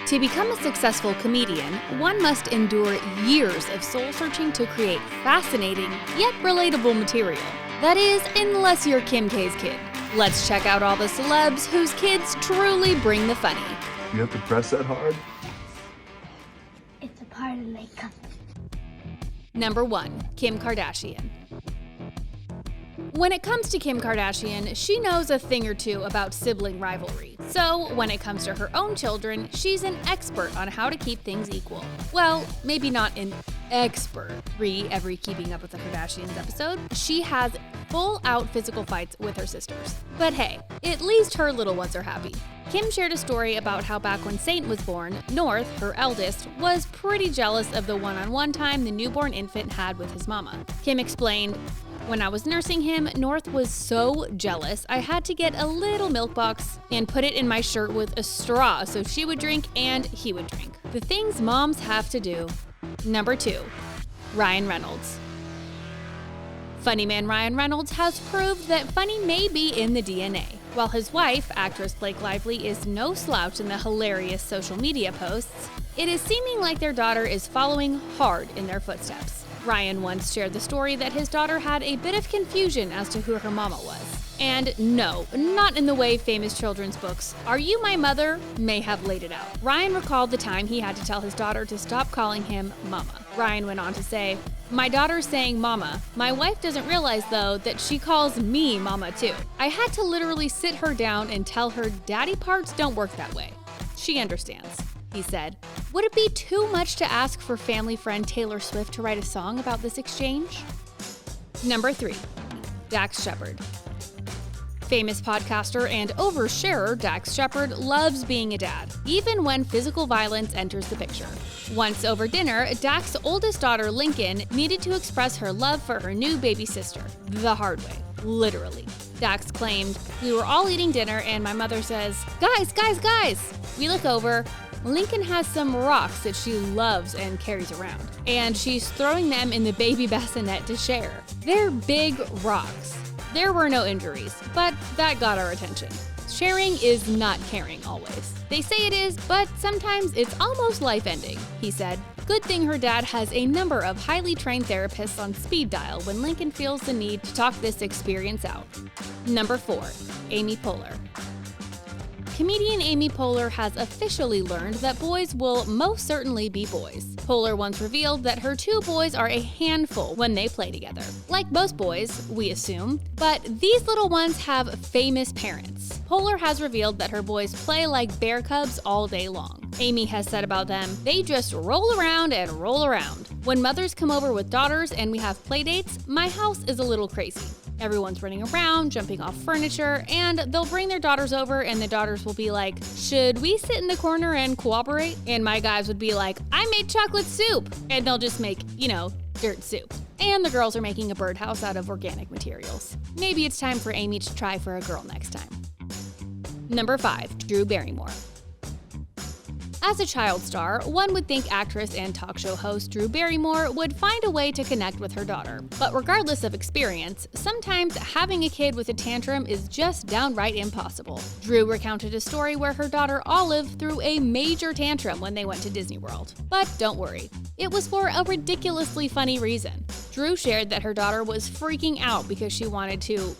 To become a successful comedian, one must endure years of soul-searching to create fascinating, yet relatable material. That is, unless you're Kim K's kid. Let's check out all the celebs whose kids truly bring the funny. You have to press that hard? It's a part of makeup. Number 1. Kim Kardashian. When it comes to Kim Kardashian, she knows a thing or two about sibling rivalry. So when it comes to her own children, she's an expert on how to keep things equal. Well, maybe not an expert. Every Keeping Up with the Kardashians episode, she has full-out physical fights with her sisters. But hey, at least her little ones are happy. Kim shared a story about how back when Saint was born, North, her eldest, was pretty jealous of the one-on-one time the newborn infant had with his mama. Kim explained, "When I was nursing him, North was so jealous, I had to get a little milk box and put it in my shirt with a straw so she would drink and he would drink. The things moms have to do." Number 2. Ryan Reynolds. Funny man Ryan Reynolds has proved that funny may be in the DNA. While his wife, actress Blake Lively, is no slouch in the hilarious social media posts, it is seeming like their daughter is following hard in their footsteps. Ryan once shared the story that his daughter had a bit of confusion as to who her mama was. And no, not in the way famous children's books Are You My Mother may have laid it out. Ryan recalled the time he had to tell his daughter to stop calling him mama. Ryan went on to say, "My daughter's saying mama. My wife doesn't realize though that she calls me mama too. I had to literally sit her down and tell her daddy parts don't work that way. She understands," he said. Would it be too much to ask for family friend Taylor Swift to write a song about this exchange? Number 3. Dax Shepperd. Famous podcaster and oversharer Dax Shepperd loves being a dad, even when physical violence enters the picture. Once over dinner, Dax's oldest daughter, Lincoln, needed to express her love for her new baby sister, the hard way, literally. Dax claimed, "We were all eating dinner and my mother says, 'Guys, guys, guys!' We look over. Lincoln has some rocks that she loves and carries around, and she's throwing them in the baby bassinet to share. They're big rocks. There were no injuries, but that got our attention. Sharing is not caring always. They say it is, but sometimes it's almost life-ending," he said. Good thing her dad has a number of highly trained therapists on speed dial when Lincoln feels the need to talk this experience out. Number 4. Amy Poehler. Comedian Amy Poehler has officially learned that boys will most certainly be boys. Poehler once revealed that her 2 boys are a handful when they play together. Like most boys, we assume, but these little ones have famous parents. Poehler has revealed that her boys play like bear cubs all day long. Amy has said about them, "They just roll around and roll around. When mothers come over with daughters and we have play dates, my house is a little crazy. Everyone's running around, jumping off furniture, and they'll bring their daughters over and the daughters will be like, 'Should we sit in the corner and cooperate?' And my guys would be like, 'I made chocolate soup.' And they'll just make, dirt soup. And the girls are making a birdhouse out of organic materials. Maybe it's time for Amy to try for a girl next time." Number 5. Drew Barrymore. As a child star, one would think actress and talk show host Drew Barrymore would find a way to connect with her daughter. But regardless of experience, sometimes having a kid with a tantrum is just downright impossible. Drew recounted a story where her daughter Olive threw a major tantrum when they went to Disney World. But don't worry, it was for a ridiculously funny reason. Drew shared that her daughter was freaking out because she wanted to,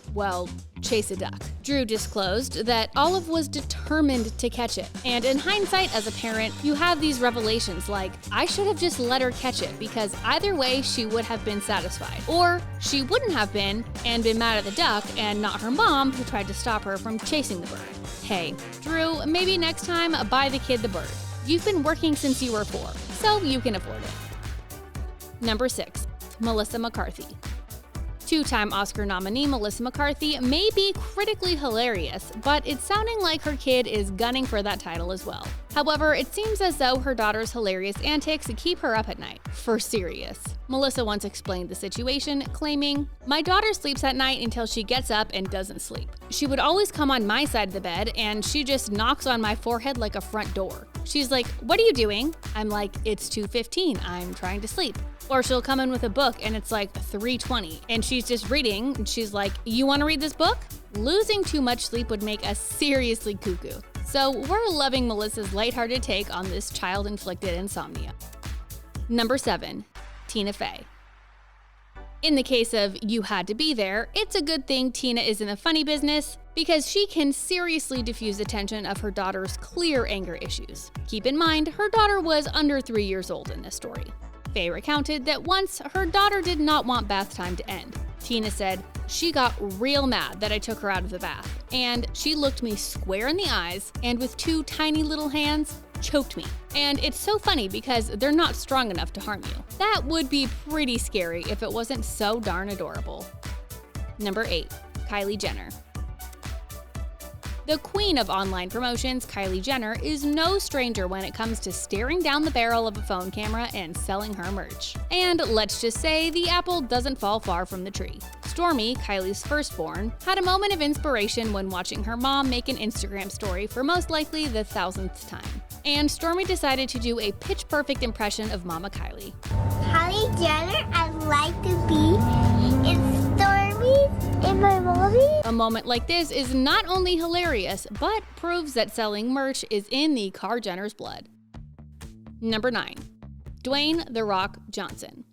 chase a duck. Drew disclosed that Olive was determined to catch it. And in hindsight, as a parent, you have these revelations like, I should have just let her catch it because either way she would have been satisfied. Or she wouldn't have been and been mad at the duck and not her mom who tried to stop her from chasing the bird. Hey, Drew, maybe next time buy the kid the bird. You've been working since you were 4, so you can afford it. Number 6. Melissa McCarthy. 2-time Oscar nominee Melissa McCarthy may be critically hilarious, but it's sounding like her kid is gunning for that title as well. However, it seems as though her daughter's hilarious antics keep her up at night. For serious. Melissa once explained the situation, claiming, "My daughter sleeps at night until she gets up and doesn't sleep. She would always come on my side of the bed and she just knocks on my forehead like a front door. She's like, 'What are you doing?' I'm like, 'It's 2:15, I'm trying to sleep.' Or she'll come in with a book and it's like 3:20 and she's just reading and she's like, 'You want to read this book?' Losing too much sleep would make us seriously cuckoo. So we're loving Melissa's lighthearted take on this child-inflicted insomnia. Number 7. Tina Fey. In the case of You Had to Be There, it's a good thing Tina is in the funny business because she can seriously diffuse the tension of her daughter's clear anger issues. Keep in mind, her daughter was under 3 years old in this story. Fey recounted that once her daughter did not want bath time to end. Tina said, "She got real mad that I took her out of the bath, and she looked me square in the eyes and with 2 tiny little hands, choked me. And it's so funny because they're not strong enough to harm you. That would be pretty scary if it wasn't so darn adorable." Number 8. Kylie Jenner. The queen of online promotions, Kylie Jenner, is no stranger when it comes to staring down the barrel of a phone camera and selling her merch. And let's just say the apple doesn't fall far from the tree. Stormi, Kylie's firstborn, had a moment of inspiration when watching her mom make an Instagram story for most likely the 1000th time. And Stormi decided to do a pitch-perfect impression of Mama Kylie. Kylie Jenner, I'd like to be in Stormi in my movie. A moment like this is not only hilarious, but proves that selling merch is in the Kar Jenner's blood. Number 9. Dwayne "The Rock" Johnson.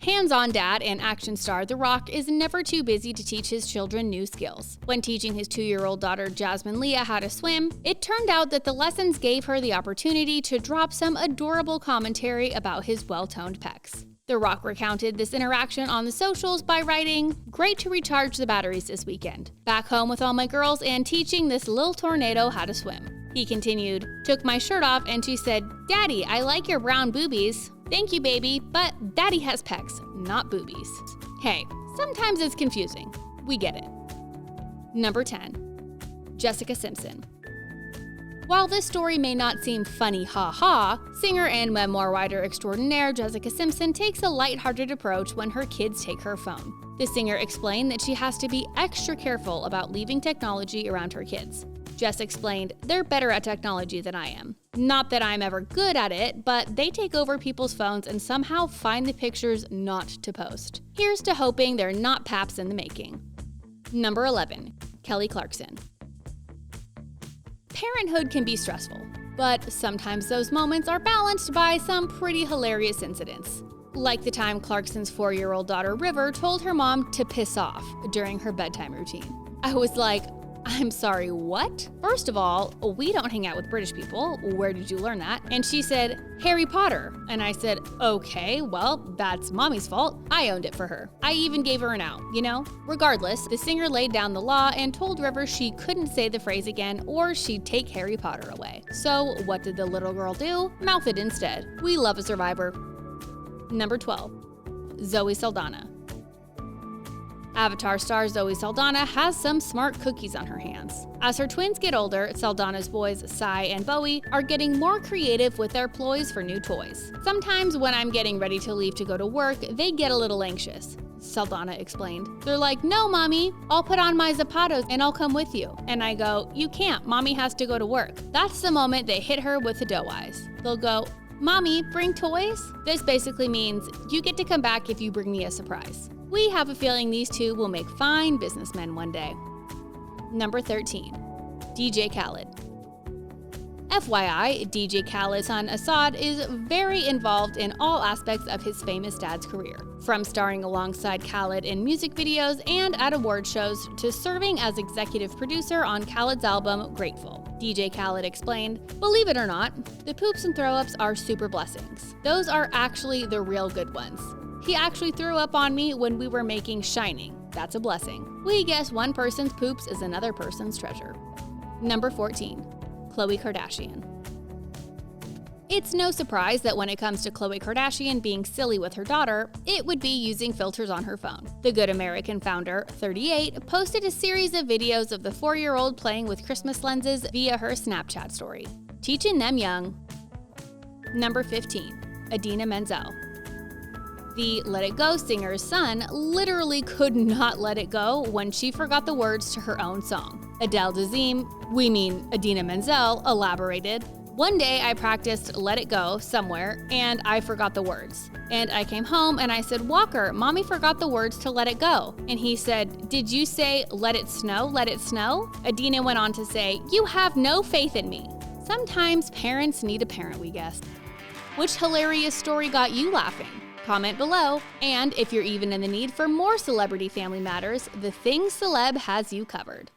Hands-on dad and action star The Rock is never too busy to teach his children new skills. When teaching his 2-year-old daughter Jasmine Leah how to swim, it turned out that the lessons gave her the opportunity to drop some adorable commentary about his well-toned pecs. The Rock recounted this interaction on the socials by writing, "Great to recharge the batteries this weekend. Back home with all my girls and teaching this little tornado how to swim." He continued, "Took my shirt off and she said, 'Daddy, I like your brown boobies.' Thank you, baby, but Daddy has pecs, not boobies." Hey, sometimes it's confusing. We get it. Number 10. Jessica Simpson. While this story may not seem funny, ha-ha, singer and memoir writer extraordinaire Jessica Simpson takes a lighthearted approach when her kids take her phone. The singer explained that she has to be extra careful about leaving technology around her kids. Jess explained, "They're better at technology than I am. Not that I'm ever good at it, but they take over people's phones and somehow find the pictures not to post. Here's to hoping they're not paps in the making." Number 11. Kelly Clarkson. Parenthood can be stressful, but sometimes those moments are balanced by some pretty hilarious incidents. Like the time Clarkson's 4-year-old daughter River told her mom to piss off during her bedtime routine. I was like, "I'm sorry, what? First of all, we don't hang out with British people. Where did you learn that?" And she said, "Harry Potter." And I said, "Okay, well, that's mommy's fault. I owned it for her. I even gave her an out, you know?" Regardless, the singer laid down the law and told River she couldn't say the phrase again or she'd take Harry Potter away. So what did the little girl do? Mouth it instead. We love a survivor. Number 12. Zoe Saldana. Avatar star Zoe Saldana has some smart cookies on her hands. As her twins get older, Saldana's boys, Sai and Bowie, are getting more creative with their ploys for new toys. Sometimes when I'm getting ready to leave to go to work, they get a little anxious. Saldana explained. They're like, "No, Mommy, I'll put on my zapatos and I'll come with you." And I go, "You can't, Mommy has to go to work." That's the moment they hit her with the doe eyes. They'll go, "Mommy, bring toys?" This basically means, "You get to come back if you bring me a surprise." We have a feeling these two will make fine businessmen one day. Number 13. DJ Khaled. FYI, DJ Khaled's son Assad is very involved in all aspects of his famous dad's career, from starring alongside Khaled in music videos and at award shows to serving as executive producer on Khaled's album Grateful. DJ Khaled explained, "Believe it or not, the poops and throw-ups are super blessings. Those are actually the real good ones. He actually threw up on me when we were making Shining. That's a blessing. We guess one person's poops is another person's treasure." Number 14. Khloe Kardashian. It's no surprise that when it comes to Khloe Kardashian being silly with her daughter, it would be using filters on her phone. The Good American founder, 38, posted a series of videos of the 4-year-old playing with Christmas lenses via her Snapchat story. Teaching them young. Number 15. Idina Menzel. The Let It Go singer's son literally could not let it go when she forgot the words to her own song. Adele Dazeem, we mean Idina Menzel, elaborated, One day I practiced Let It Go somewhere and I forgot the words. And I came home and I said, Walker, Mommy forgot the words to Let It Go. And he said, did you say let it snow, let it snow? Idina went on to say, you have no faith in me. Sometimes parents need a parent, we guess. Which hilarious story got you laughing? Comment below. And if you're even in the need for more celebrity family matters, The Things Celeb has you covered.